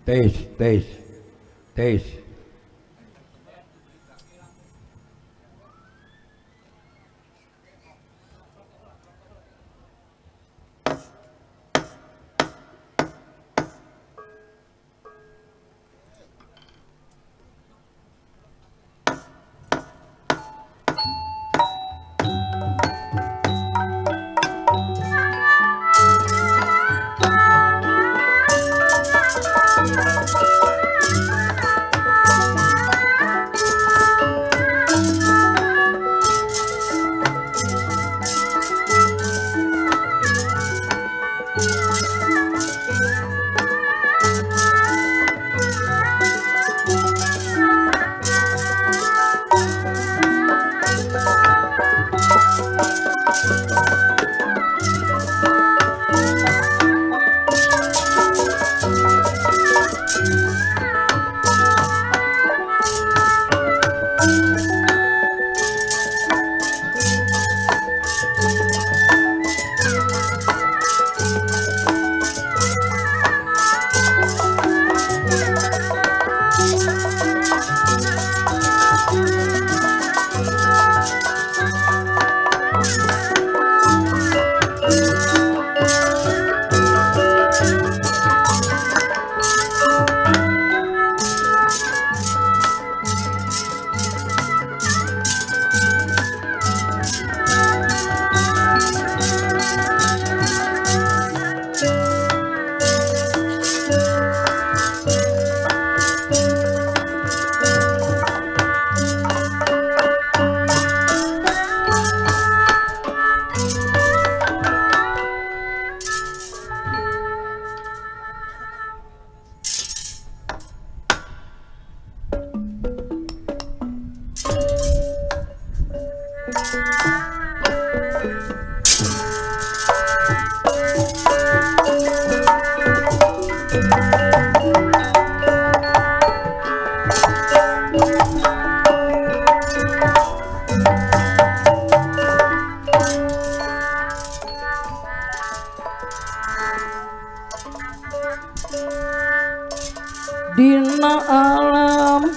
tes tes tes. Dina alam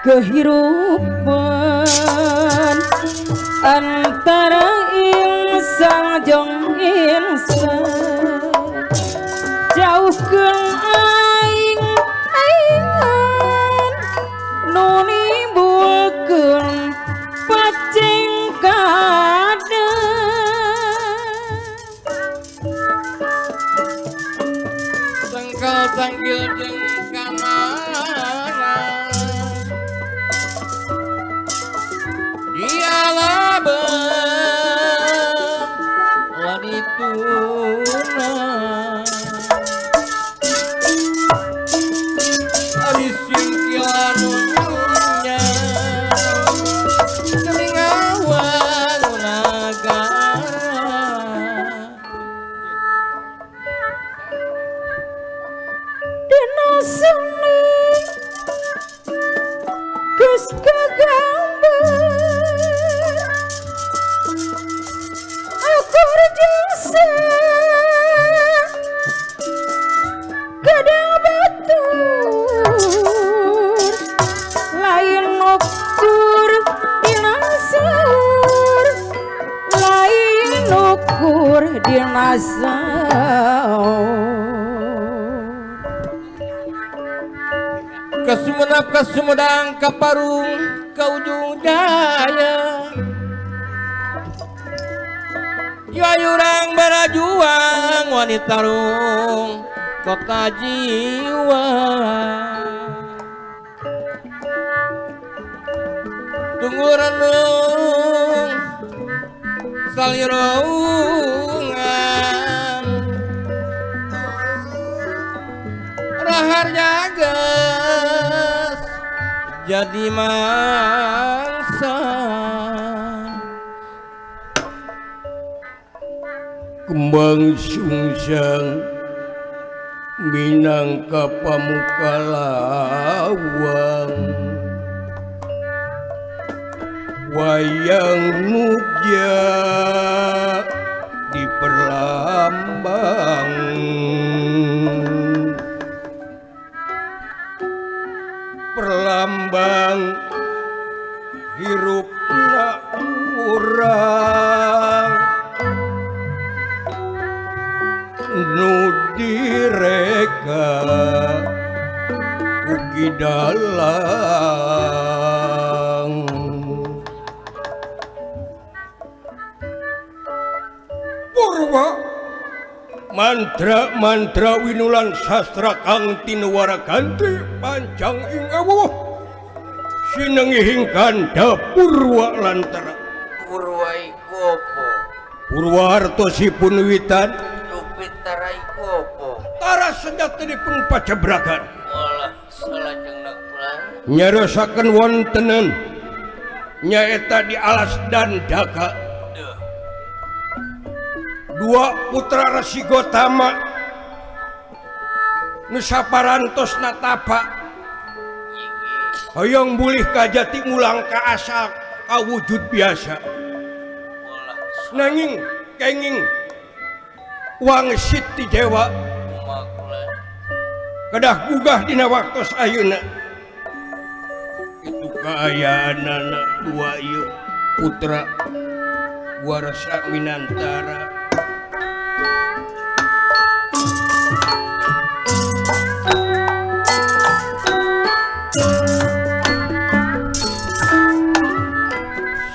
kehidupan antara insan jeung insan jauhkeun aing aingan nu nimbulkeun pacing kada sangkal panggil jeung kamana dialah wanituna ari singkilan nunya kelingawan nagara dina seni geus kagambar akur jasa kadang batur lain ukur dina saur lain ukur dina saur Kasumenap kasumedang kaparung ka ujung daya Yayurang barajuang wanita rung kota jiwa Tunggu renung salirungan rahar jagas jadi mangsa Kembang sungsang minangka pamuka lawang wayang muja di perlambang na urang nu direka ugi dalang Purwa mantra winulan sastra kang tinuwarakan ti pancang ing awuh sinengihing kanda Purwa lantara Purwa iku apa? Purwa hartosipun witan Lupitara iku apa? tara senjatanipun pacebrakan Olah salajeng pulang. nyarosaken wontenan nyaeta di alas dan daka Duh, dua putra Resi Gotama nu saparantos natapa iki hoyong bulih kajati mulang ka asal kawujud biasa olah nanging kenging wangsit ti Jawa sumakulan. kedah gugah dina waktos ayeuna itu kaayaanana dua ieu putra Warsa Minantara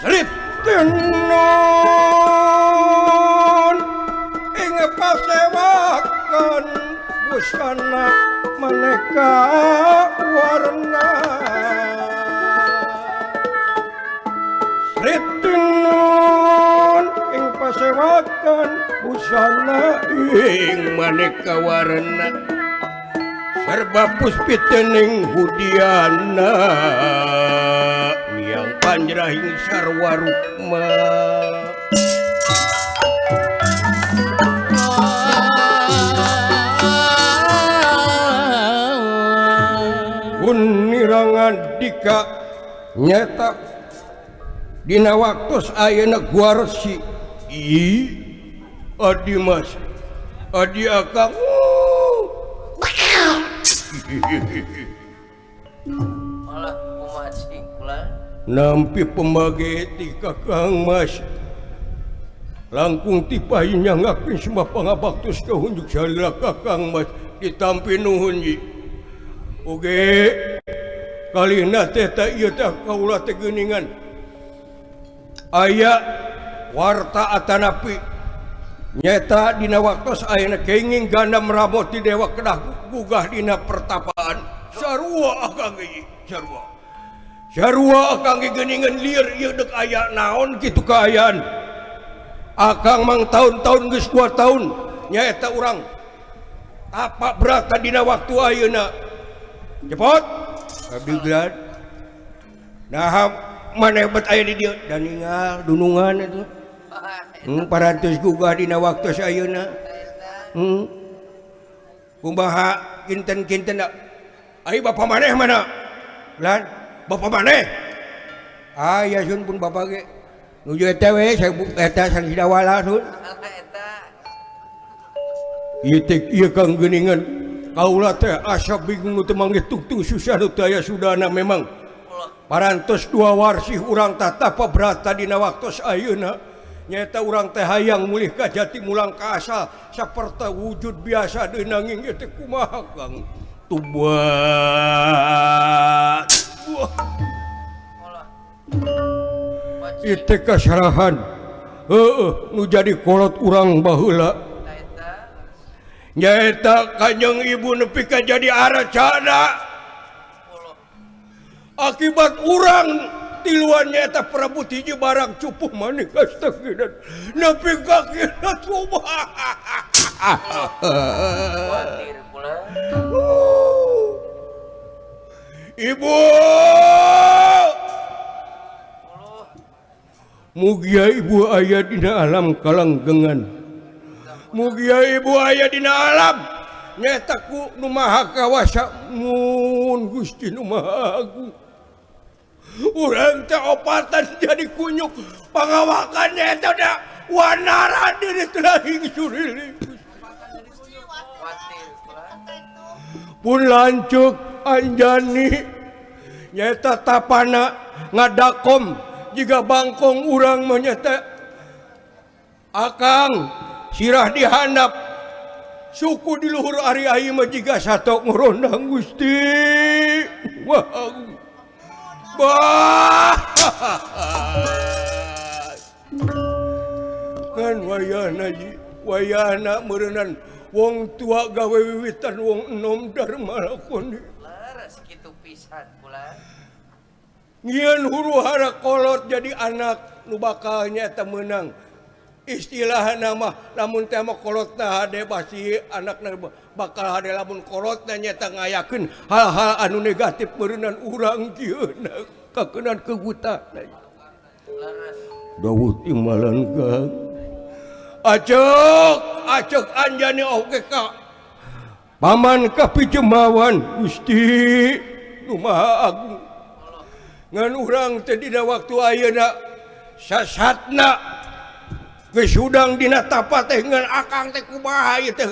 Srip tenun ing pasewakan busana maneka warna Srip tenun ing pasewakan busana ing maneka warna serba puspitening budiana miang panjrahing sarwa rukma unirangan dika nyata dina waktos ayeuna Guarsi adi mas adi akang Olah kumacing pulang. nampi pembageti kakang mas langkung tipai nyangakin semua pangabaktus kahunjuk salila kakang mas ditampi nuhun ji oge kalina teta iya teh kaula teh geuningan aya warta atanapi nyata dina waktos ayeuna kenging gandam ramot ti dewa kedah gugah dina pertapaan sarua akang ieu sarua akang geuningan lieur ieu deuk aya naon kitu kaayaan akang mang tahun-tahun geus 2 tahun nyaeta urang apa berata dina waktu ayeuna cepot abdi glad nah maneh bet aya di dieu dan ningal dunungan itu parantos gugah dina waktu ayeuna kumaha kinten-kinten ai bapa maneh mana lan bapa maneh aya sun pun bapa ge nuju eta we saya eta sang sidawala sun ieu teh ieu kang geuningan kaula teh asa bingung nu teu manggih tungtung susah nu teh aya sudana memang parantos 2 warsih urang tatapa berata dina waktos ayeuna nyata urang teh hayang mulih ka jati mulang ka asal saperti wujud biasa deui nanging ieu teh kumaha kang tubat itu kasarahan nu jadi kolot urang baheula nyaeta kanjeng ibu nepi ka jadi aracana akibat urang tiluan nyaeta Prabu Tiji barang cupuh maneh kastagidan nepi ka kira coba Khawatir pulang. ibu mugia ibu aya dina alam kalanggengan mugia ibu aya dina alam nyata ku nu maha kawasa mun Gusti nu maha agung urang teh opatan jadi kunyuk pangawakan nyata da wanara diri telahing surili Khawatir pulang. pun lancuk anjani nyata tapana ngadakom jika bangkong urang menyata akang sirah dihandap suku di luhur ari aing mah jiga satok ngorondang Gusti. Wah. Bah. Kan wayana meureunnan wong tua gawe wiwitan wong enom darma lakoni. Laras kitu pisan kula. Ngieun huru-hara kolot jadi anak nu bakal nyaeta meunang. Istilahna mah lamun teh mah kolotna hade basi anakna bakal hade lamun kolotna nyaeta ngayakeun hal-hal anu negatif meureunnan urang kieu kakeunaan kegutana. Laras. Dawud imalan ka. Acek anjani oge ka. Paman kapijemawan Gusti Nu Maha Agung. Ngan urang teh dina waktu ayeuna sasatna geus hudang dina tapa teh ngan akang teh kumaha ieu teh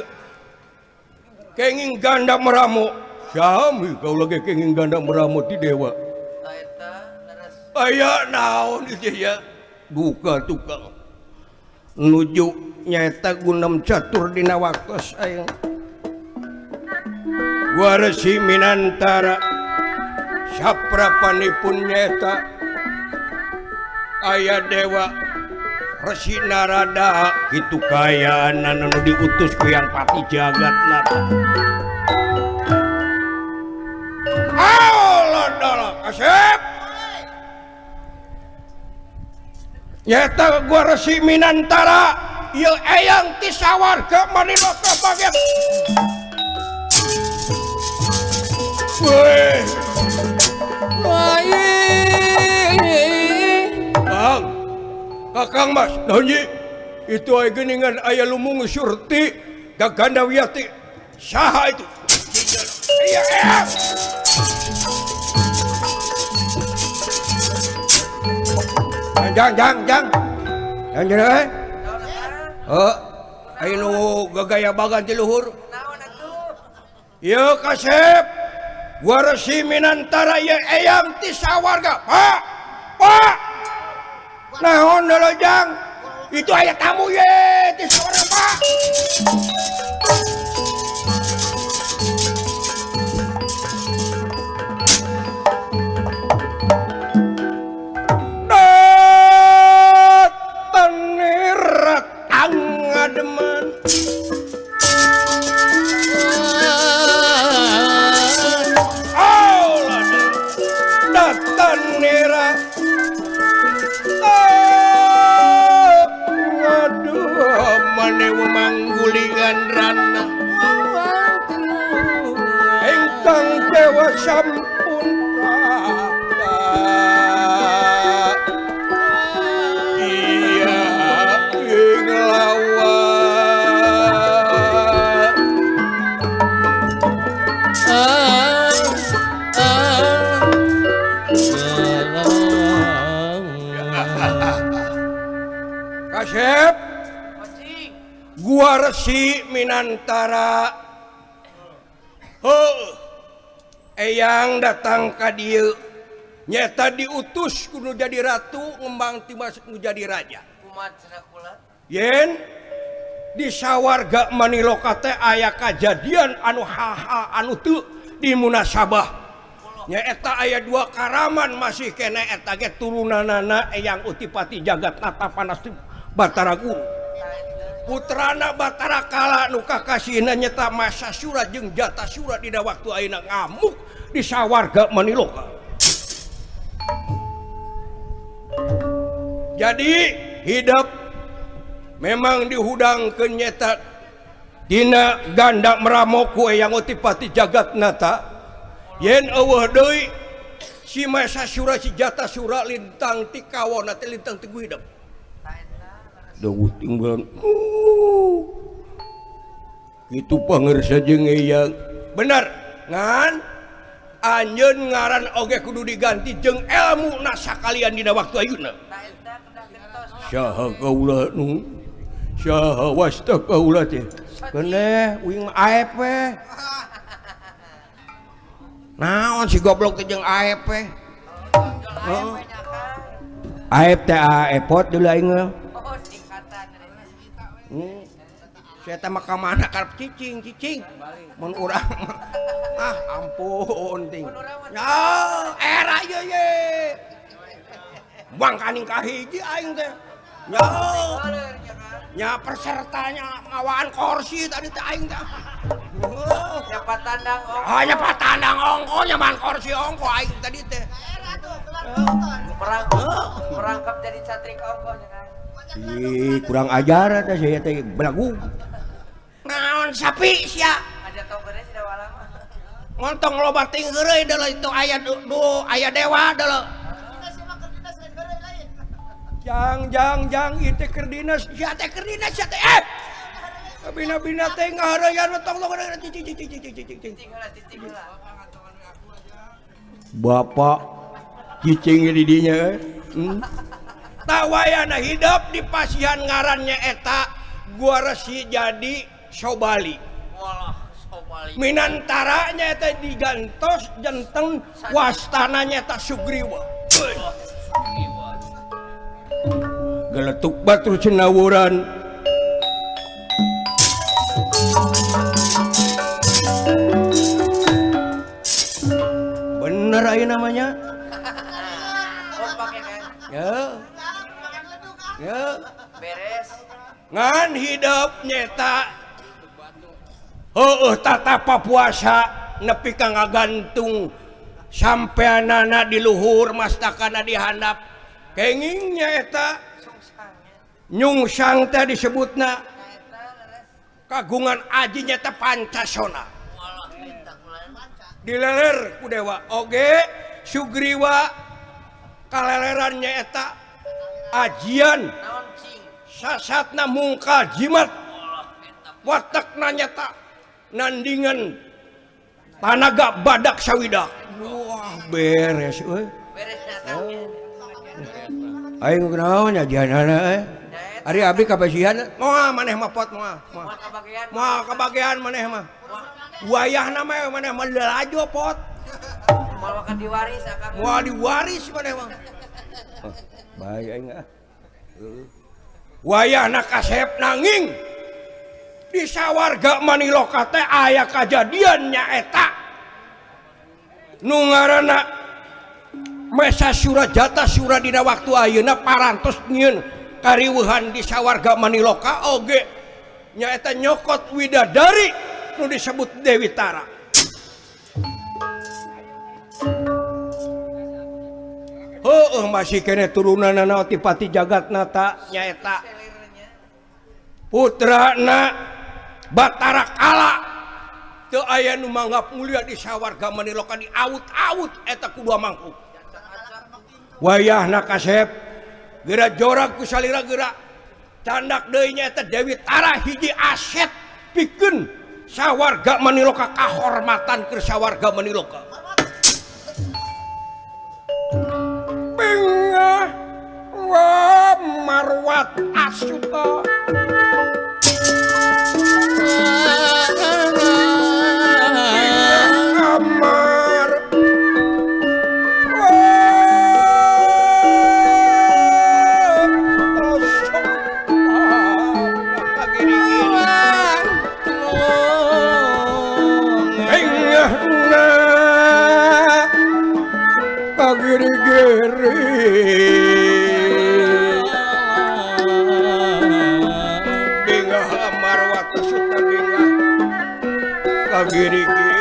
kenging ganda meramo. Sami kaula ge kenging ganda meramo ti dewa. Eta laras. Aya naon ieu ya? Duka tukang. Nuju nyaeta gunem catur dina waktos ayeuna. Warsi Minantara saprapanipun nyaeta aya dewa Resi Narada kitu kayaan anu diutus ku Yang Pati Jagatna. Allah dalah kasep. Nyaeta gua Resi Minantara ieu eyang ti sawarga Maniloka baget. Weh. Bang, Kakang Mas, naonji? Itu aya geuningan aya lumung surti Gaganda Wiyati. Saha itu? Iya, iya. Jang. Jang eh. Aya nu gagaya bagan ti luhur. Naon atuh? Ieu kasep. Gua Resi Minantara ye eyang ti sawarga. Pak. Naon deuleu Jang? Itu aya tamu ye ti sawarga, Pak. Tanir tangademan. Tanera aduh mane manggulingan rana engkang dewa sampun rata iya ing lawan Kasep, gua Resi Minantara. Eyang datang ka dieu nyata diutus kudu jadi ratu ngembang ti masuk nu jadi raja. Kumaha cenah kula? Yen di sawarga Maniloka teh aya kajadian anu hal-hal anu teu dimunasabah. Nyaeta aya dua karaman masih kene eta ge turunanana Eyang Utipati Jagatnata Panasti Batara Guru. Putrana Batara Kala nu kakasihna nyeta Masasura jeung Jatasura dina waktu ayeuna ngamuk di sawarga Maniloka. Jadi hidup memang dihudangkeun nyeta dina ganda meramo ku Eyang Utipati Jagatnata. Yen eueuh deui si Masasura si Jatasura lintang ti kawona teh lintang ti hidup. Dawuh tinggal itu pangersa jeung Eyang bener ngan anjeun ngaran oge kudu diganti jeung ilmu na sakalian dina waktu ayeuna. Saha kaula nu saha wasta kaula teh keneh uing aep we naon si goblok teh jeung aep we Aep teh epot dulu aing mah. Oh, singkatan. Saya teh mah ka mana karep cicing. Mun urang mah ampun ting. Ya, era ye. Bang kaning kahiji aing teh. Ya. Nya pesertanya ngawaan kursi tadi teh aing teh. Siapa tandang ongko? Hanya patandang ongko nyaman kursi ongko aing tadi teh. Merangkap jadi catrik ongko kan. Ih, kurang ajar teh saya teh belagu. Naon sapi sia? Ada tong gede sudah walama. Ngontong loba ting heureuy deuleu itu aya dewa deuleu. Jang itu keur dinas sia teh bina-bina teh ngahareuyan tong cicing. Bapak cicing di dinya. Tawayana hidup di pasihan ngarannya eta gua resi jadi Sobali. Walah, Sobali. Minantaranya eta digantos jenteng wastananya eta Sugriwa. Geletuk batur cenawuran. Bener aja namanya. Oh, pakai kan? Ya. Beres. Ngan hidup nyeta. Tatapa puasa nepi ka ngagantung sampeanana di luhur mastakana di handap. Kengingnya eta nyungsang teh disebutna kagungan aji nyata Pancasona. Dileler ku dewa oge Sugriwa kalelerannya eta ajian sasatna mungkal jimat watakna nyata nandingan tanaga badak sawidak. Wah beres euy. Beres datangnya. Aing kunaon ajianana Ari abdi kabasihan moal maneh mah pot moal. Moal kabagian maneh mah. Wayahna mah maneh mah lelajo pot. Moal makan diwaris akang. Moal diwaris maneh mah. Bae aing ah. Wayahna kasep nanging di sawarga Maniloka teh aya kajadian nya eta. Nu ngaranna Mesa Surajata Suradina waktu ayeuna parantos nyieun kariweuhan di sawarga Maniloka oge nyaeta nyokot widadari nu disebut Dewi Tara. Masih kene turunanna ti Pati Jagatnata nyaeta putrana Batara Kala. Teu aya nu manggap mulia di sawarga Maniloka di aut-aut eta kudu mangku. Wayahna kasep geura jorag ku salira geura candak deui nya eta Dewi Tara hiji aset pikeun sawarga Maniloka kahormatan keur sawarga Maniloka. Bingah wa marwat asuta amar giri-giri bingah marwat suta bingah kagiri-giri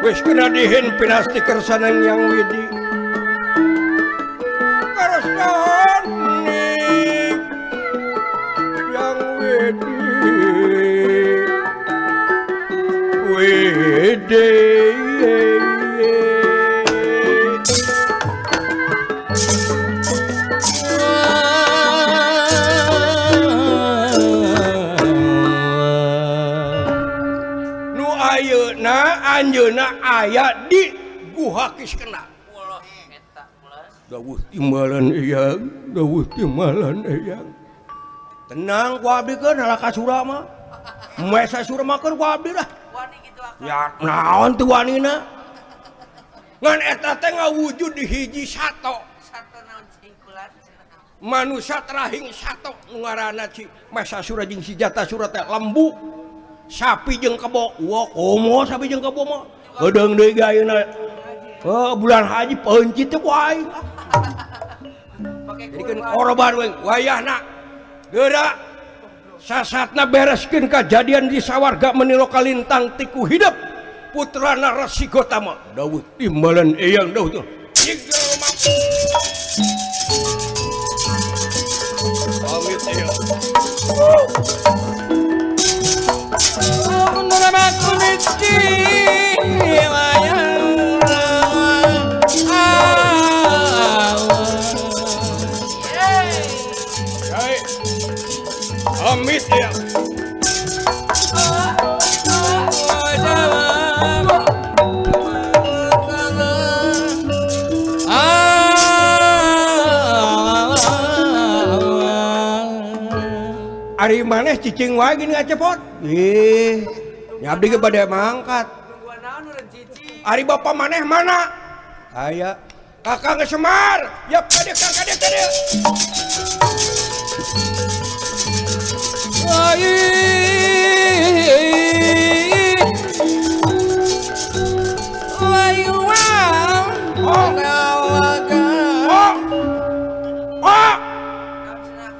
wis kena dihin pinasti kersanang yang widi kersani yang widi wede nu ayeuna anjeunna aya di Guha Kiskena. Walah eta plus. Dawuh timbalan eyang, dawuh timbalan eyang. Tenang ku abdi keun halaka sura mah. Mesa sura mah keun ku abdi lah. Wani gitu Ya naon tuh wanina ngan eta teh ngawujud di hiji sato Satu naon cing kulat. manusia terahing sato ngaranna ci Mahesasura jeung si Jatasura teh lembu sapi jeung kebo wah komo sapi jeung kebo mah gedeung deui ge ayeuna bulan haji peuncit teh wae Pakai jadi kan korban wayahna geura sasatna bereskeun kajadian di sawarga menilo kalintang tiku hidup putrana Resi Gotama dawuh timbalan eyang dawuh tuh amit eyang amit eyang Ari maneh cicing wae gini ngacepot. Nyabdi ge bade mangkat. nungguan naon urang cici. Ari bapa maneh mana? Aya. Kakang Semar. Ya kade kade kade.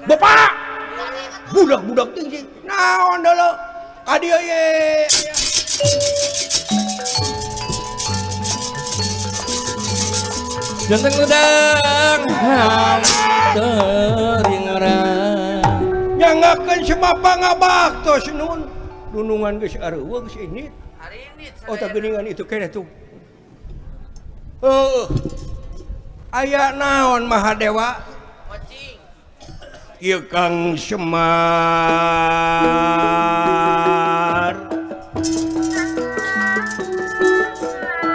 Bapak budak-budak tinggi naon dulu kadia ye Jantan udang teringarang nyangakeun semapa ngabaktos nun dunungan geus areueuh geus ini Hari ini oh tak geuningan itu keneh tuh aya naon Mahadewa Mocing. ieu Kang Semar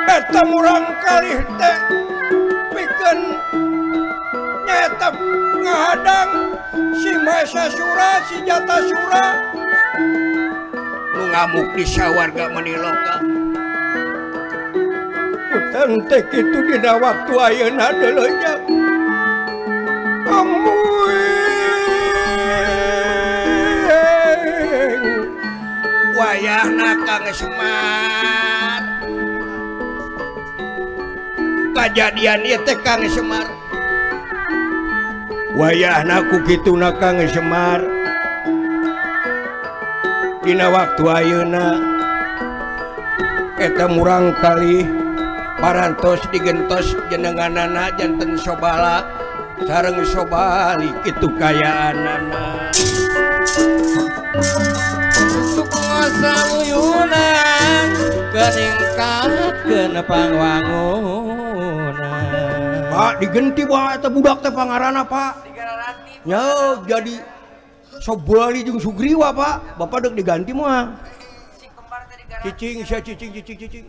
eta murang kalih teh pikeun nyaeta ngahadang si Mahesasura si Jatasura nu ngamuk di sawarga Maniloka utang teh kitu dina waktu ayeuna deuleu nya wayahna Kang Semar kajadian ieu teh Kang Semar wayahna ku kituna Kang Semar dina waktu ayeuna eta murang kali parantos digentos jenenganana janten Sobala sareng Sobali kitu kayaanana Sayunan keningkakeun pangwangunan Pak digenti bae eta budak teh pangaranna Pak Digararati. nya jadi Sobali jeung Sugriwa Pak Bapak deuk diganti mah Si kembar teh digararati. cicing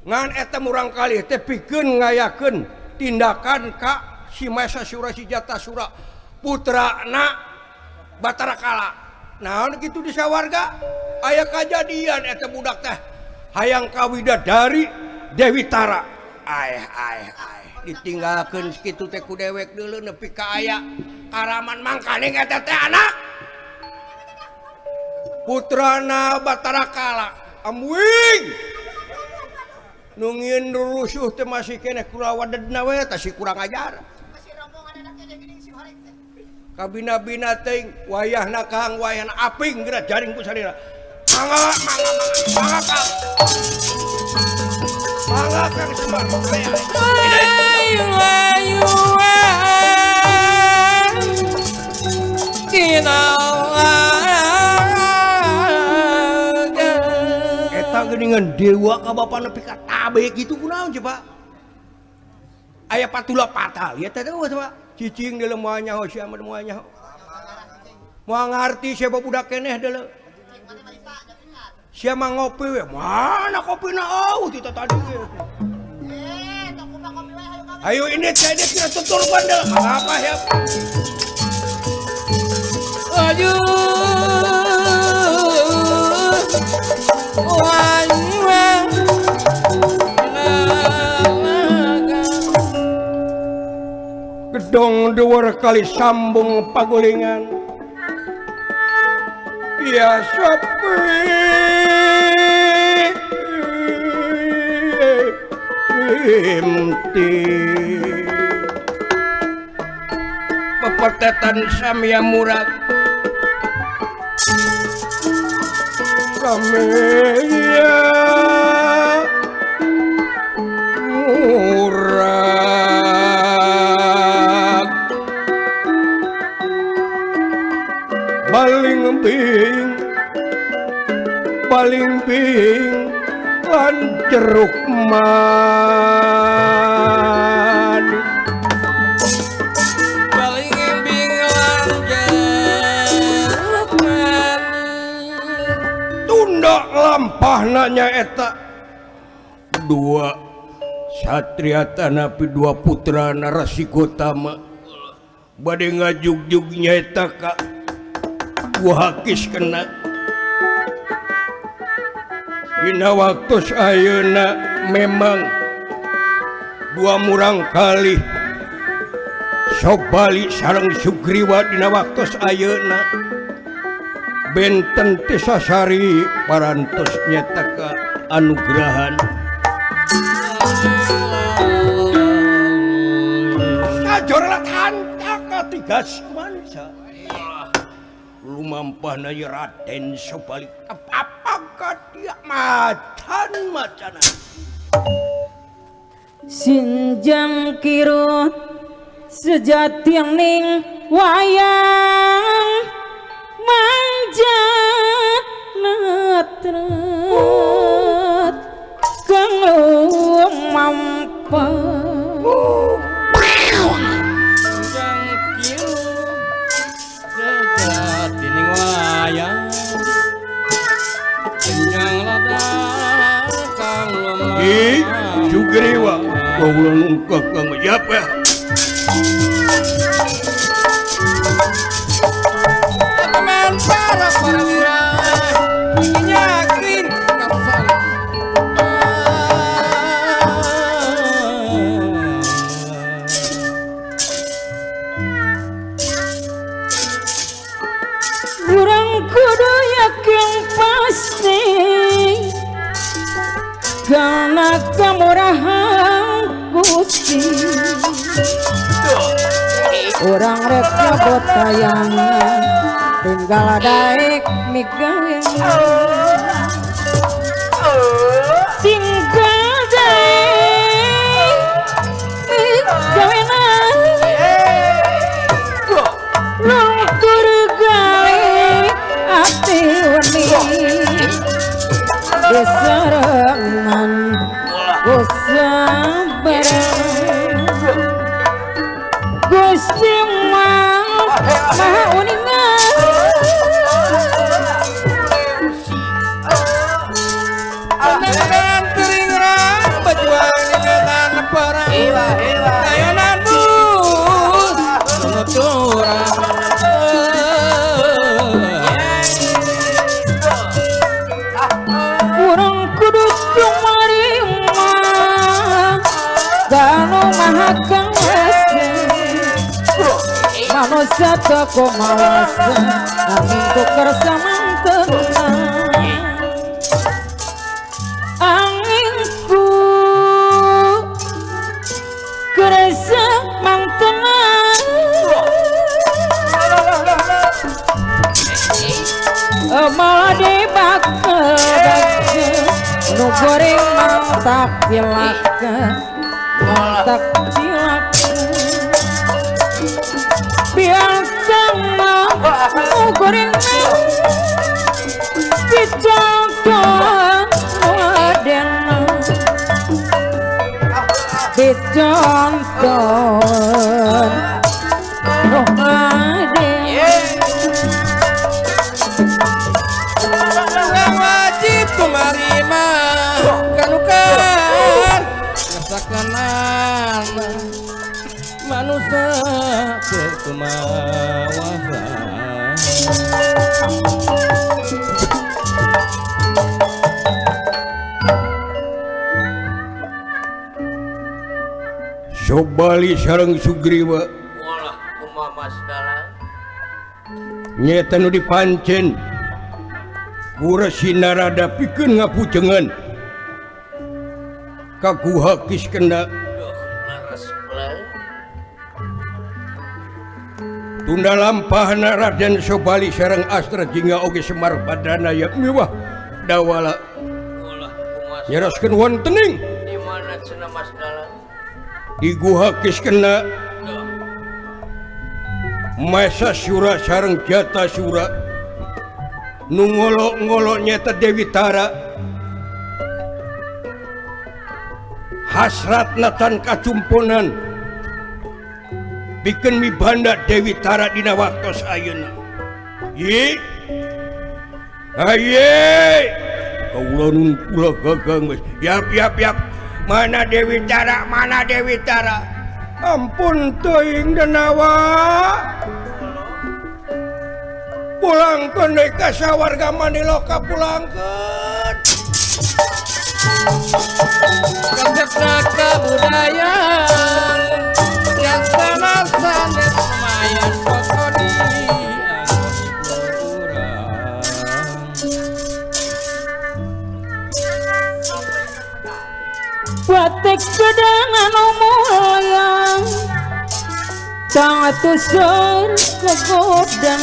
ngan eta murang kali teh pikeun ngayakeun tindakan ka si Mahesasura si Jatasura putrana Batara Kala naon kitu di sawarga aya kajadian eta budak teh hayang kawidadari Dewi Tara ditinggalkeun kitu teh ku dewek deuleu nepi ka aya karaman mangkaning eta teh anak putrana Batara Kala amuing nu ngieun rusuh teh masih keneh kulawadadna we tah si kurang ajar kabina-bina teuing wayahna kahang wayahna aping geura jaring ku sarira mangga Kang Semar eta geuningan dewa ka bapa nepi ka tabe kitu kunaon coba aya patula patal ya teh coba cicing deuleu moal nyaho sia mah moal nyaho moal ngarti sia budak keneh deuleu sia mah ngopi we mana kopina ti tadi ge ayo ini teh dia kira tutur bandel apa ya aduh gedong dhuwur kali sambung pagulingan ya sepi rimti pepetetan samya murad samya murad paling bing lan jeruk manis paling bing lan jeruk manis tunda lampahna nyaeta dua satria tanapi dua putra narasi Gotama bade ngajugjug nyaeta ka Wahakis kena dina waktu ayeuna memang dua murang kali sobali sareng Sugriwa dina waktu ayeuna benten tisasari parantos nyata ka anugrahan sajorlat hantak katigas mansa lumampahna ye Raden sebalik apakah dia macan macana Sinjang kirut sejati ning wayang manjat natret kang lumampah Sugriwa kawula nungkah kang yapa teman para wira nyakin kafal urang kudu yakin pasti karena kemurahan Gusti orang rek nyebut tayangnya tinggal daek migawe tinggal daek migawe lungkur gawe ati weni diserangan kusabaran Gusti maha uningan anang tering rang bajuang dengan perang ayonan bu nuturang urang kudu tumarima danu maha kangasa manusia toko mawasa nanging tukar samantena anginku kerasa mantena malah dibaka nu goreng mantak cilaka mantak cilaka biarkan mau goreng dicontoh wadena dicontoh wajib kumarima kanukan ngesakanan manusia berkumawasa Sobali sareng Sugriwa Walah kumaha Mas Dalang. nyata nu dipancen Resi Narada pikeun ngapucengan ka Guha Kiskenda Duh, laras belang. tunda lampahna Raden Sobali sareng Astra jingga oge Semar Badranaya mewah dawala Walah kumaha. nyeroskeun wontening Di mana cenah Mas Dalang? di Guha Kiskenda Duh, Masa Sura sareng Jata Sura nu ngolo-ngolo nyata Dewi Tara hasratna tan kacumpunan bikin mibanda Dewi Tara dina waktos ayeuna ye aye kaula nun kula gagang wis yap mana Dewi Tara ampun teuing denawa pulangkeun deui ka sawarga Maniloka pulangkeun Konsepna kebudayaan bijaksana sanes lumayan pokoni batik gedangan umulayang sangat tusur kegodang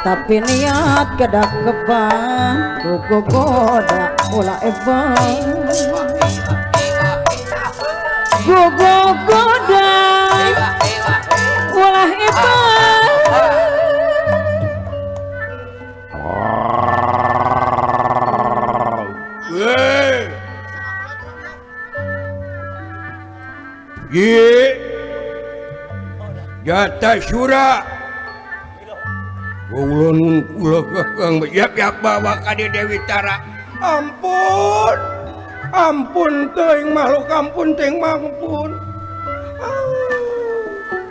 tapi niat kedakepan kuku goda ulah eban kuku goda ulah eban ye Jata Sura kaula nun kula kakang yap bawa ka Dewi Tara ampun teuing makhluk ampun teuing mampun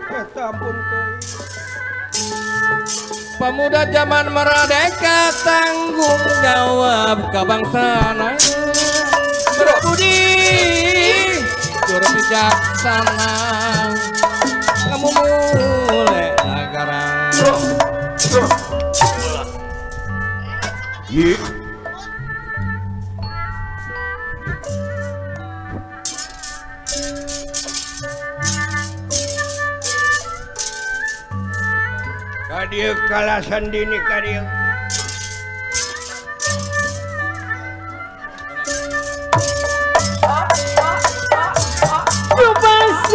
eta ampun teuing pemuda zaman merdeka tanggung jawab kebangsaan berbudi jujur bijaksana kamu mulai negara ye kadieu kalasan dini kadieu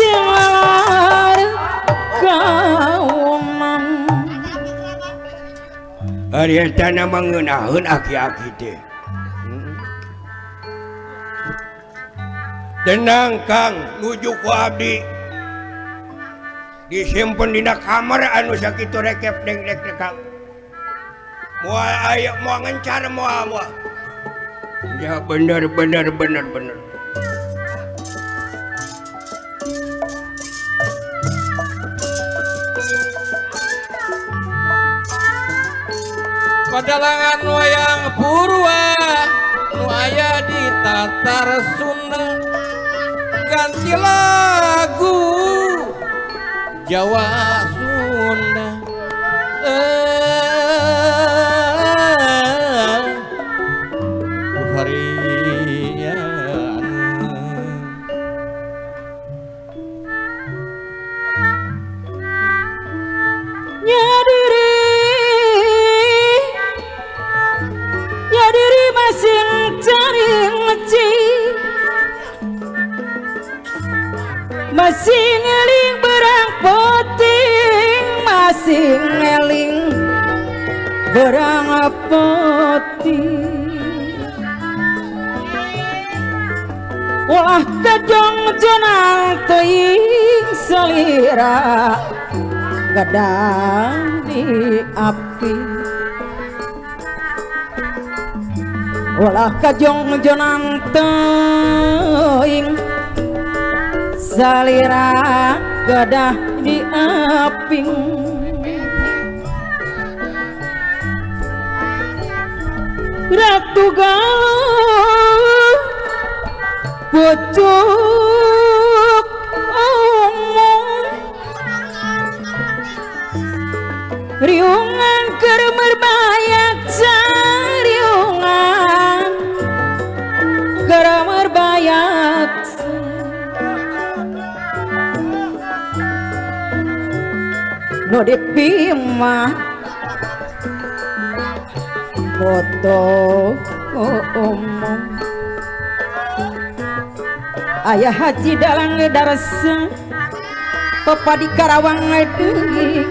Jupasilar kauman ari eta na mangeunahkeun aki-aki teh tenang Kang nuju ku abdi disimpen dina kamar anu sakitu rekep deng-deng Kang moal aya moal ngencar moal ya bener Padalangan wayang purwa nu aya di Tatar Sunda ganti lagu Jawa Sunda Harian nyadiri masing cari ngeci masing ngeling berang poting masing ngeling berang poting ulah kejong jenang teuing selira gadang di api ulah kajong jenang teuing salira gadah di aping Ratu Galuh pucuk umum riungan keur merbayak riungan keur merbayak nu dipimah foto umum ayah haji dalang darasa pepadi Karawang deui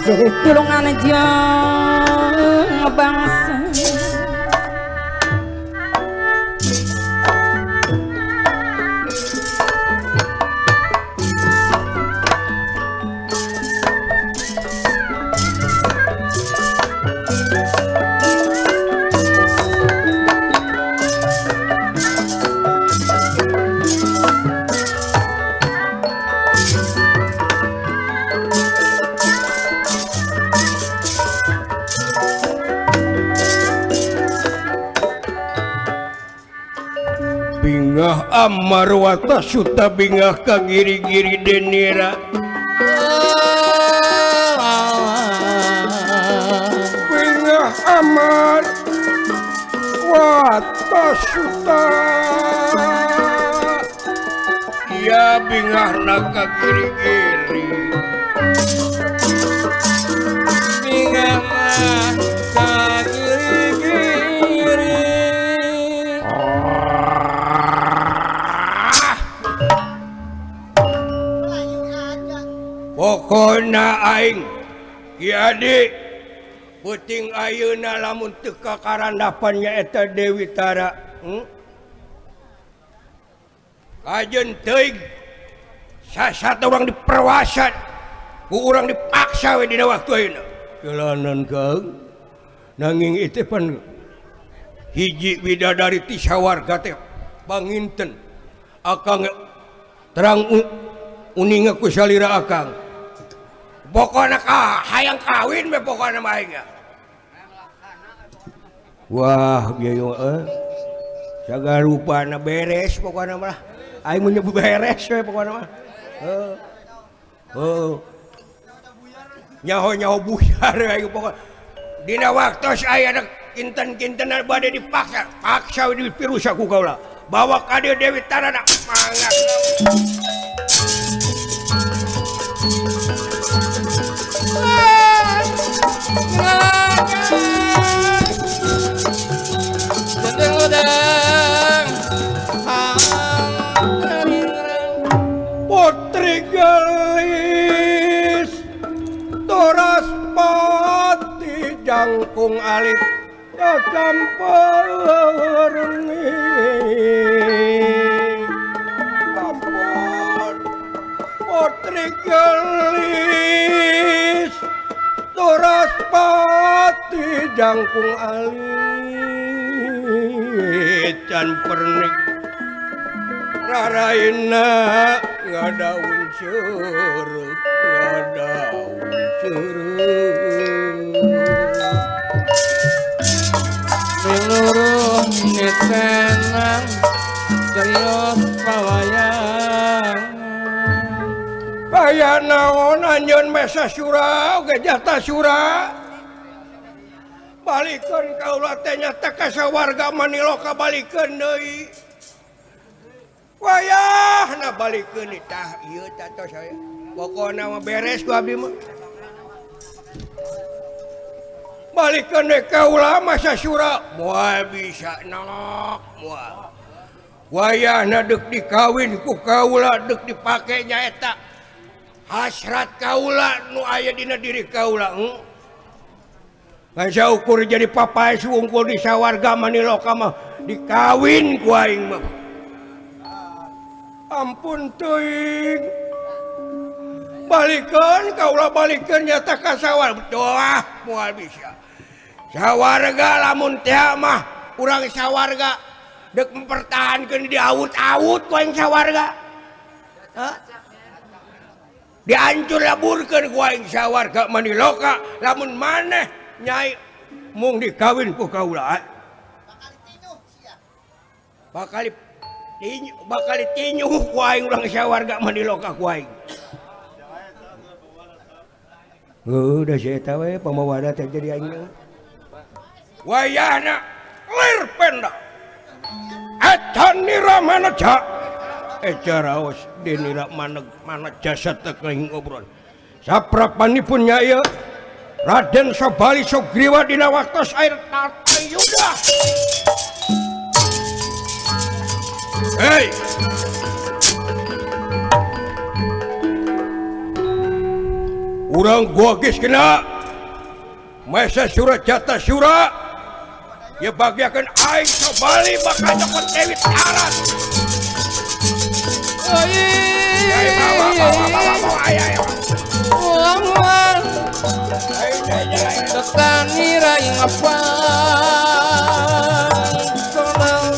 seueur tulungan jeung bangsa bingah amarwata suta bingah ka giri-giri denira bingah amar wata suta ya bingah ka giri-giri bingah ka giri-giri pokona aing ya adik puting ayeuna lamun teu kakarandapan nyaeta Dewi Tara kajeun teuing sasat urang diperwasan ku urang dipaksa we dina waktu ayeuna jalanan kaung nanging itu pan hiji widadari ti sawarga teh panginten akang terang uninga ku salira akang pokoknya hayang kawin be pokoknya mah aing. Wah bieu sagarupana beres pokoknya mah aing mun nyebu beres we pokoknya mah. Nyaho buyar aing pokoknya dina waktos aya ada kinten-kinten bade paksa dipirusa ku kaula bawa ka dieu Dewi Tara mangga Putri gelis toras pati jangkung alit kacamperni ampun Putri gelis toras pati jangkung alit can pernik raraina ngadaun seureuk miluruh nyetenang cerios pawayang aya naon anjeun mesa surau ge jatah sura balikeun kaula teh nyata ka sawarga Maniloka balikeun deui wayahna balikeun tah ieu tatos saya pokona mah beres ku abdi mah balikeun deui kaula masa sura moal bisa nolok moal wayahna deuk dikawin ku kaula deuk dipake nyaeta hasrat kaula nu aya dina diri kaula ngan saukur jadi papai sungkul di sawarga Maniloka mah dikawin ku aing mah ampun teuing balikeun kaula balikeun nyata ka sawarga doah moal bisa sawarga lamun teh mah urang sawarga deuk mempertahankeun di awut-awut ku aing sawarga dihancur laburkeun ku aing sawarga Maniloka lamun maneh nyai mung dikawin ku kaula bakali bakal ditinyu ku aing urang sawarga mah di loka ku aing. Udah saya tahu ya pemawada terjadi aing. Wayahna lir penda. Eta nira manaja. Raos dinira mana jasad teh ngobron. Saprapanipun nyaya Raden Sabali Sugriwa dina waktos air tata yuda. Hei. Urang gua geus kena Maesa Sura Jata Sura ya bagiakeun aing Sabali bakal nyokot Dewi Tarat. Ai bawa ayo. Muhammad Tekani rai ngapa Sonang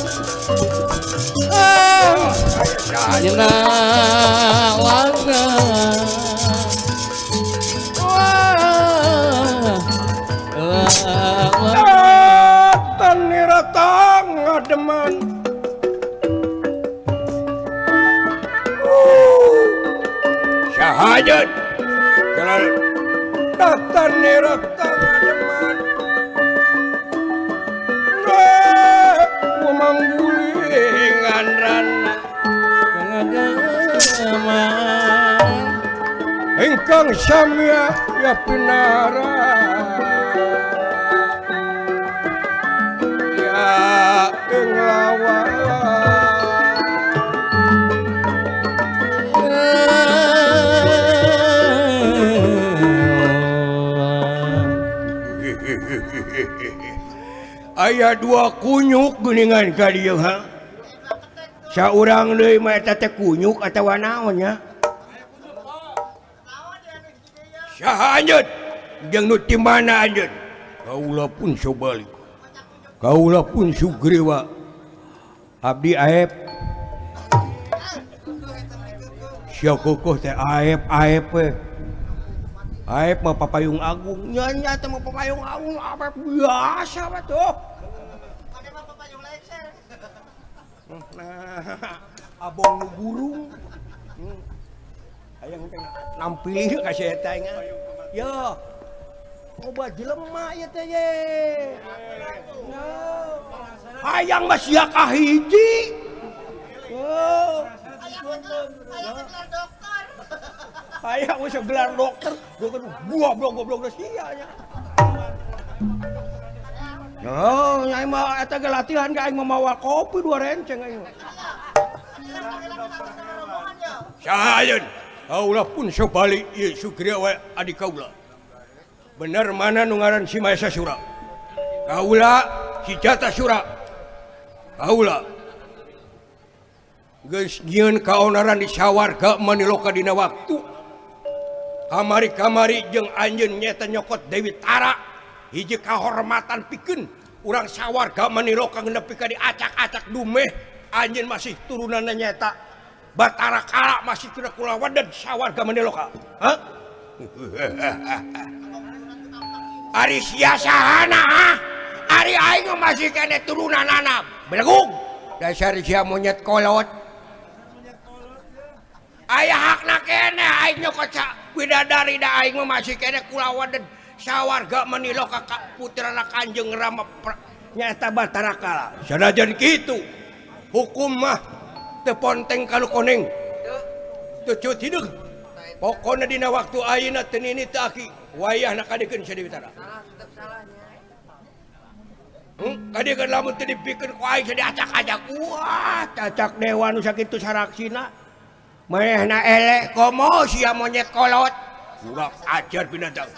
Jena laga Tanira tang ngademan Syahajat Jalan Datan nira tang ngademan Ngomanggulingan rana Kengadaman Engkang samya ya pinara Ya englawan Aya dua kunyuk geuningan ka dieu ha. Saurang deui mah eta teh kunyuk atawa naon nya? Saha anjeun? Jeung nu ti mana anjeun? Kaula pun Sabali. Kaula pun Sugriwa. Abdi aep. Sia kokoh teh aep we. Aep mah papayung agung. Nya teh mah papayung agung apa biasa mah tuh. Ade mah papayung lekser. Nah, abong nu burung. Hayang teh nampilih ka saya teh nya. Ya. Obat jelema ieu teh ye. Hayang mah sia ka hiji. Oh. Hayang gelar gelar dokter. Goblok sia nya. Oh, nyai mah eta ge latihan ka aing mah kopi 2 renceng aing. Sahayeun. Kaula pun Sabali ieu Sugriwa adik kaula. Bener mana nu ngaran si Maesa Sura? Kaula si Jata Sura. Kaula geus nyieun kaonaran di sawarga maniloka dina waktu. Kamari-kamari jeung anjeun nyata nyokot Dewi Tara. Hiji kahormatan pikeun urang sawarga maniloka nepi ka diacak-acak dumeh. Anjeun masih turunanna nyata Batara Kala masih kena kulawan dan sawarga maniloka. Hah? Ari sia sahana ha? Ari aing masih kene turunanana. Belegung. Dasar sia monyet kolot. Aya hakna kene aing nyokot widadari da aing masih kene kulawan dan sawarga maniloka ka putrana Kanjeng Rama nyaeta Batara Kala. Sanajan kitu hukum mah teu ponteng kalu koneng. Teu cut hideung. Pokona dina waktu ayeuna teu nini teu aki wayahna kadikeun sa Dewi Tara. Salah tetep salahnya. Kadikeun lamun teu dipikeun ku aing diacak-acak. Wah, cacak dewa nu sakitu saraksina. Manehna eleh komo sia monyet kolot. Kurang ajar binatang.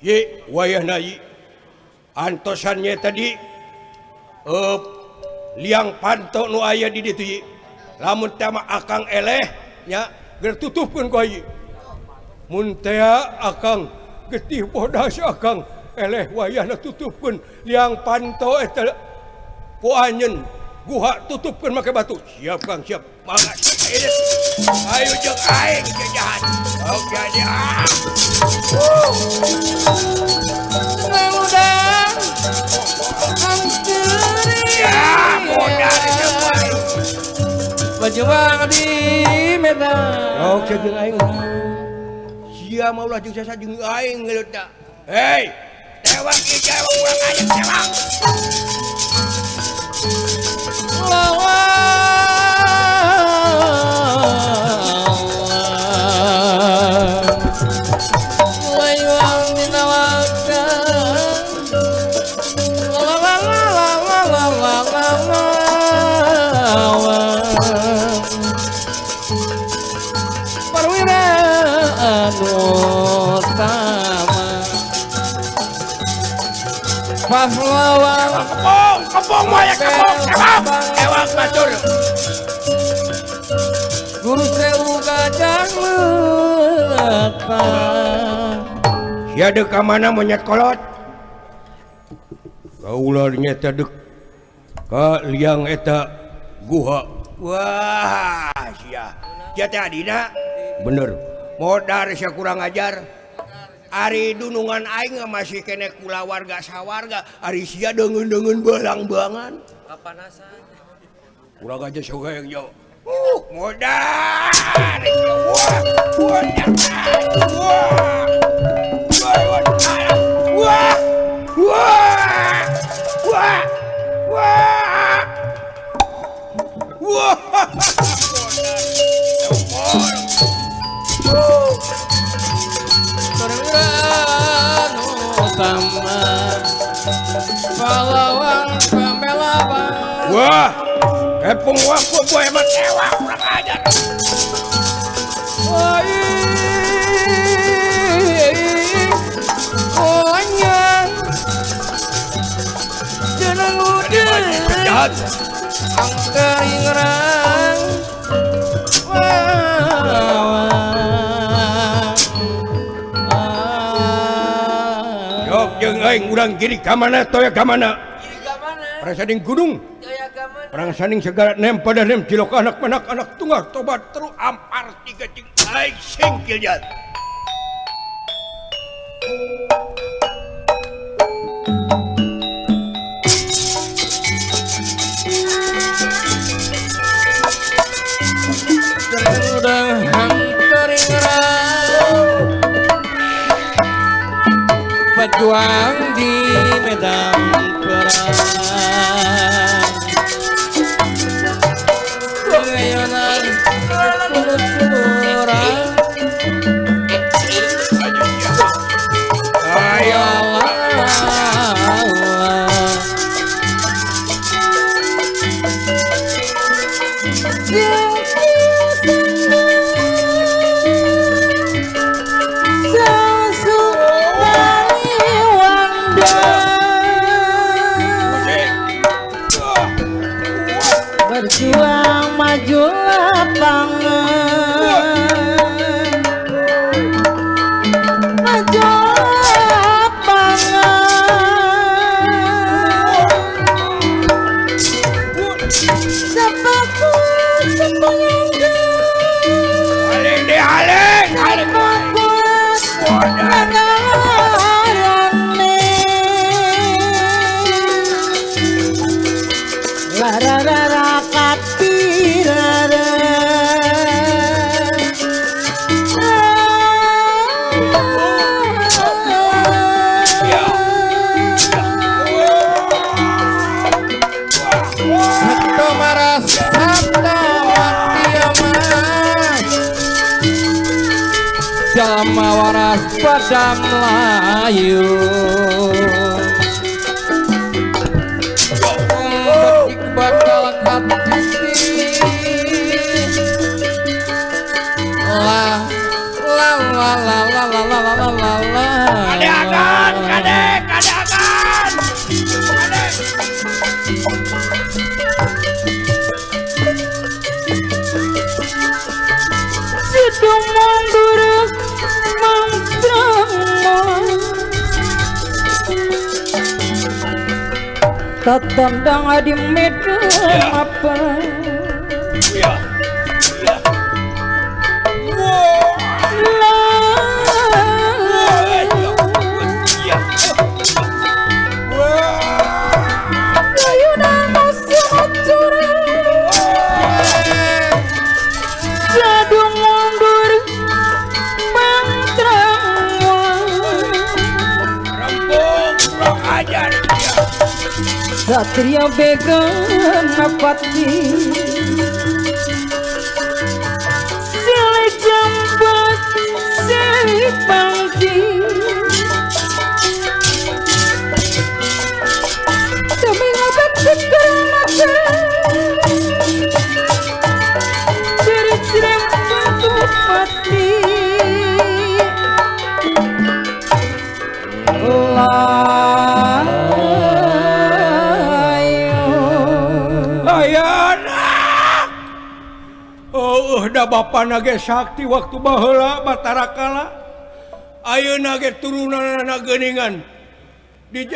Ye wayahna ye. Antosannya tadi liang panto nu aya di ditu ye. Lamun teh mah akang eleh nya geus tutupkeun ku ieu. Mun teh akang getih bodas akang eleh wayahna tutupkeun liang panto eta ku anjeun guha tutupkeun make batu. Siap Kang, siap. Mangga ayo jeung aing jajahan. Oke aja. Udah hancur ya, berjuang di Medan. Oh, jeung aing. Sia maulah jeung sasa jeung aing ngeuleuta. Hei, tewak ieu tewak urang aja tewak. Pahlawan Kepong moya kepong tewak matur. Guru Sewu Gajah Letak. Sia deuk ka mana monyet kolot? Kaula nyata deuk ka liang eta guha. Wah, sia. Sia teh adina. Bener. Modar sia kurang ajar. Ari dunungan aing masih kene kula warga sawarga. Ari sia deungeun-deungeun belang-belangan. Kapanasan. Urang aja sogeeng yo. Modar. Wah. Perwira utama pahlawan pembela bangsa. Wah, kepung waktu gue emang ewa kurang ajar. Ohnya jeneng udah angka ingrang. Yok jeung aing urang kiri ka mana toya ka mana? Kiri ka mana? Perang sanding gunung. Jaya ka mana? Perang sanding segala nem pada nem cilok anak tunggal tobat teru ampar tiga cing aing singkil jat. Udah hampir ingrang berjuang di medan perang. Pengayonan kulturang Ayo berjuang maju lapangan, maju lapangan, sepatu semuanya aling di aling Lararara kapirara Sabto maras sabto matiamas Jalma waras padang Melayu Betik bakal katiti La la la la la la la la la la Kadeakan, kadek. Sidung mundur mangkrama tatandang adi medang apa Ya. Satria began napati Sile jambat sile pangki Demi ngobat kekeramakan Sirik-sirik bentuk pati Da Bapak nage sakti waktu baheula Batara Kala ayeuna ge turunanna geuningan di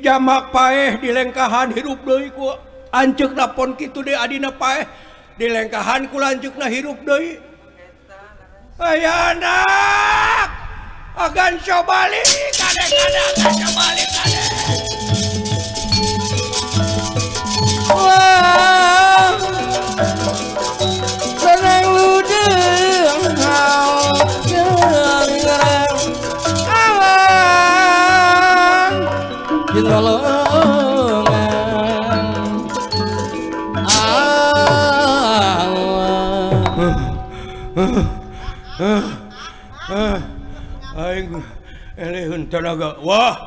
jamak paeh di lengkahan hirup deui ku anceukna pon kitu deui adina paeh di lengkahan ku lanceukna hirup deui aya anak agan sobali kade-kade agan sobali kade Senang ludeng hau gerang awan Jintolongan aing eleheun tenaga wah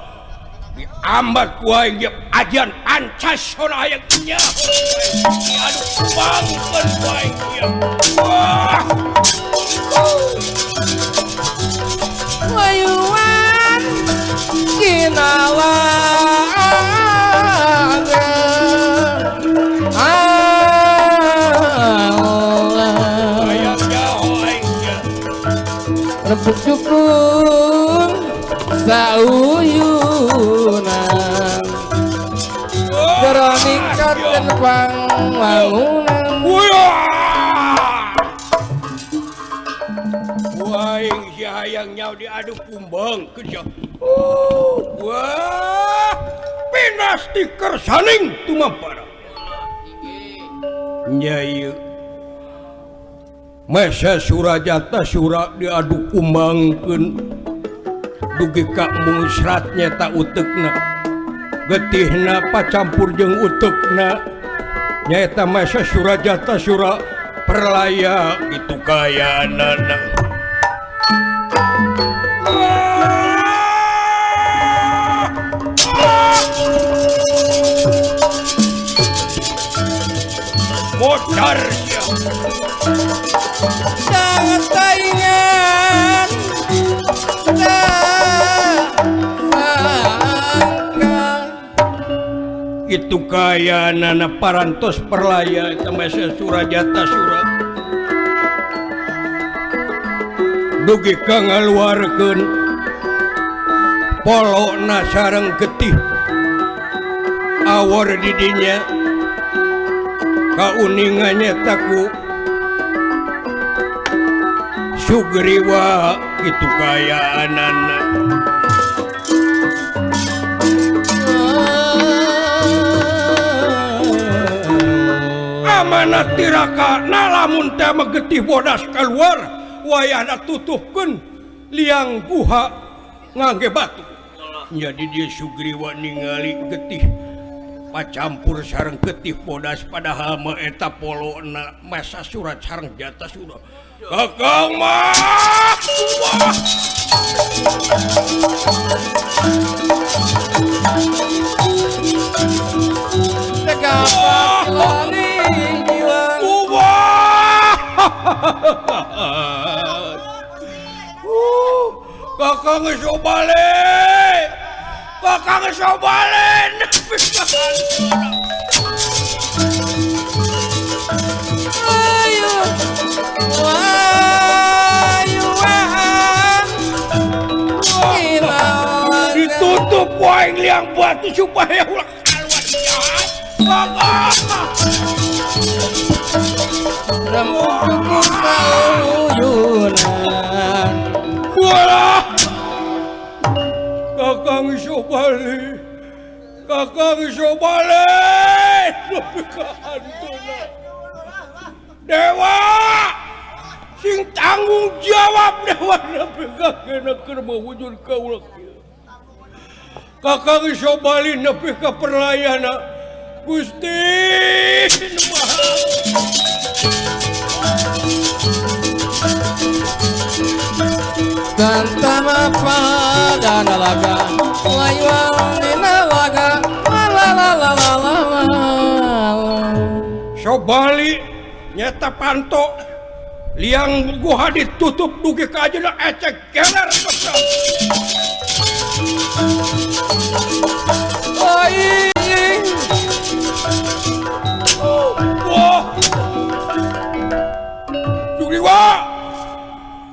diambat ku aing dia ajan Ancasona aya nya aduh bangkeun ku aing dia wah Wayuan kinalaga ayam jauh aing dia Rebut cukung sauyunan Geronikot dan pangwangunan Waing si hayang nyau diadu kumbang kerja wah pinasti kersaning tumampara nyai Mesa Surajata Sura diadu kumbangkeun dugi ka musratnya tak utekna getihna pacampur jeung utekna nyaeta Mesa Surajata Sura perlaya gitu kayanana modar sia sangat taingan itu kaya nana parantos perlaya eta Mesa Surajata Sura dugi ka ngaluarkeun polona sareng getih awor di dinya kauningannya taku Sugriwa itu kaya anana amanat tiraka nalamun teh getih bodas keluar wayahna tutupkeun liang guha ngangge batu jadi dia Sugriwa ningali getih pacampur sareng getih bodas padahal mah eta polona Mesa Surat sareng Jata Sura kakang mah wah tegapat lali jiwang kakang geus balik kakang geus balik ayo wayuan kinalaga ditutup waing liang batu supaya ulah keluar jahat kakang rembuk cukung sauyunan walah kakang sobali kakang sobali nepi ka hantuna dewa sing tanggung jawab dewa nepi ka kena keur mawujud kaula kieu kakang sobali nepi ka perlayana Gusti nu mahal. Tantam apa dan laga layuan dina laga la la la la la la. Sobali nyata panto liang guha ditutup dugi ka ajeuna ecek geler besar. Oi. Wah.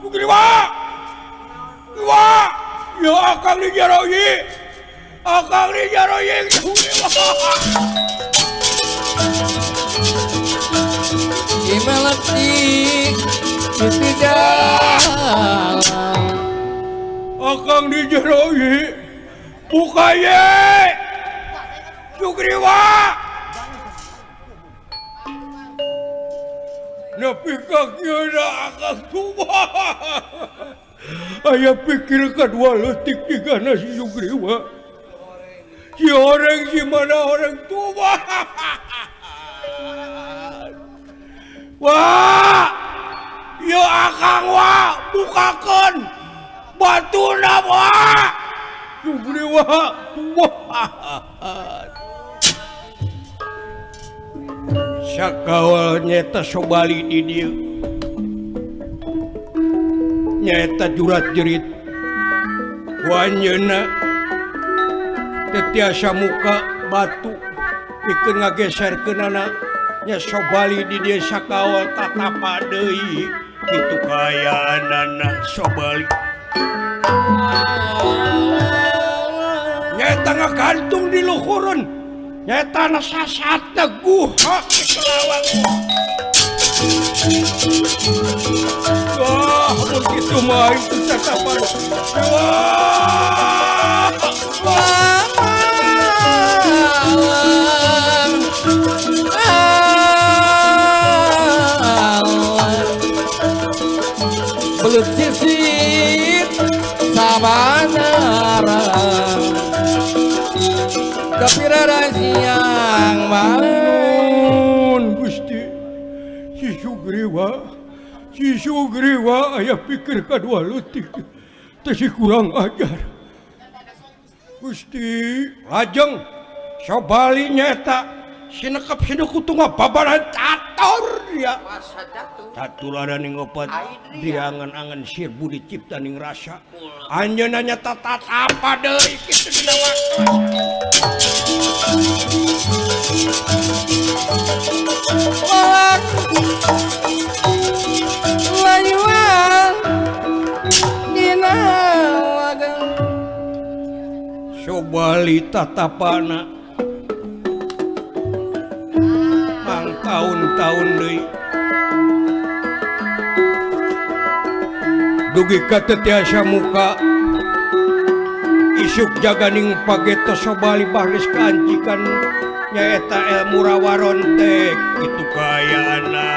Sugriwa. Wah. Ya akang dijaroyi. Sugriwa. Imelati di dalam Akang dijaroyi. Bukaye. Sugriwa. Nepi kakieuna akang tuba. Aya pikir kadua leutik jigana si Sugriwa. Si orang si mana orang tuba. Wah, yo akang wah bukakeun batuna wah. Sugriwa wah. Sakawal nyata Sobali di dieu. Nyata jurat-jerit. Wanyeuna teu tiasa muka batu pikeun ngageserkeunana nya Sobali di dieu sakawal tatapa deui kitu kayaanana Sobali. Nyata ngagantung di luhureun. Nyata na sasatna guha kelawang. Wah, begitu mah itu tatapan. Wah. belut sisir sabanara kapirara siang maun Gusti si Sugriwa aya pikir kadua leutik teh si kurang ajar Gusti lajeng Sobali nyata sinekep sinukutu ngababaran catur dia tatularaning opat diangan-angan sir budi cipta ning rasa anjeunna nyata tatapa deui kitu dina waktu layuan dina wagang Sobali tatapana mang tahun-tahun deui dugi ka teu tiasa muka isuk jaganing pageto Sobali bahris kaancikan nyaeta ilmu rawarontek kitu kayaana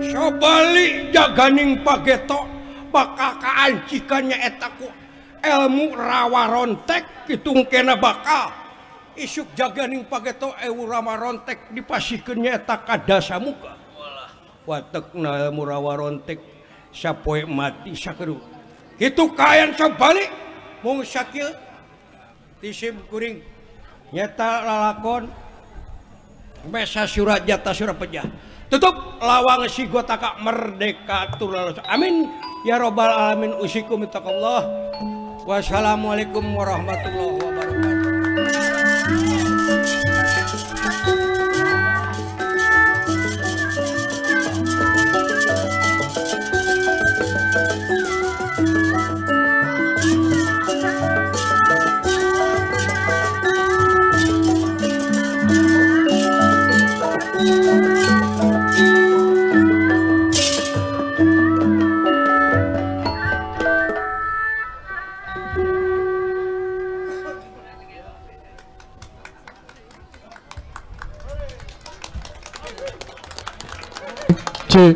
Sobali jaganing pageto bakal kaancikan nyaeta ku ilmu rawarontek kitu kena bakal isuk jaganing pageto ilmu rawarontek dipasikeun nyaeta ka dasamuka watekna ilmu rawarontek sapoe mati sakeru kitu kaayaan Sobali mung sakieu tisim kuring nyata lalakon mesa Surajata Surapejah tutup lawang si gotaka merdeka tulus amin ya robbal alamin usikum taqallah wassalamualaikum warahmatullahi wabarakatuh. C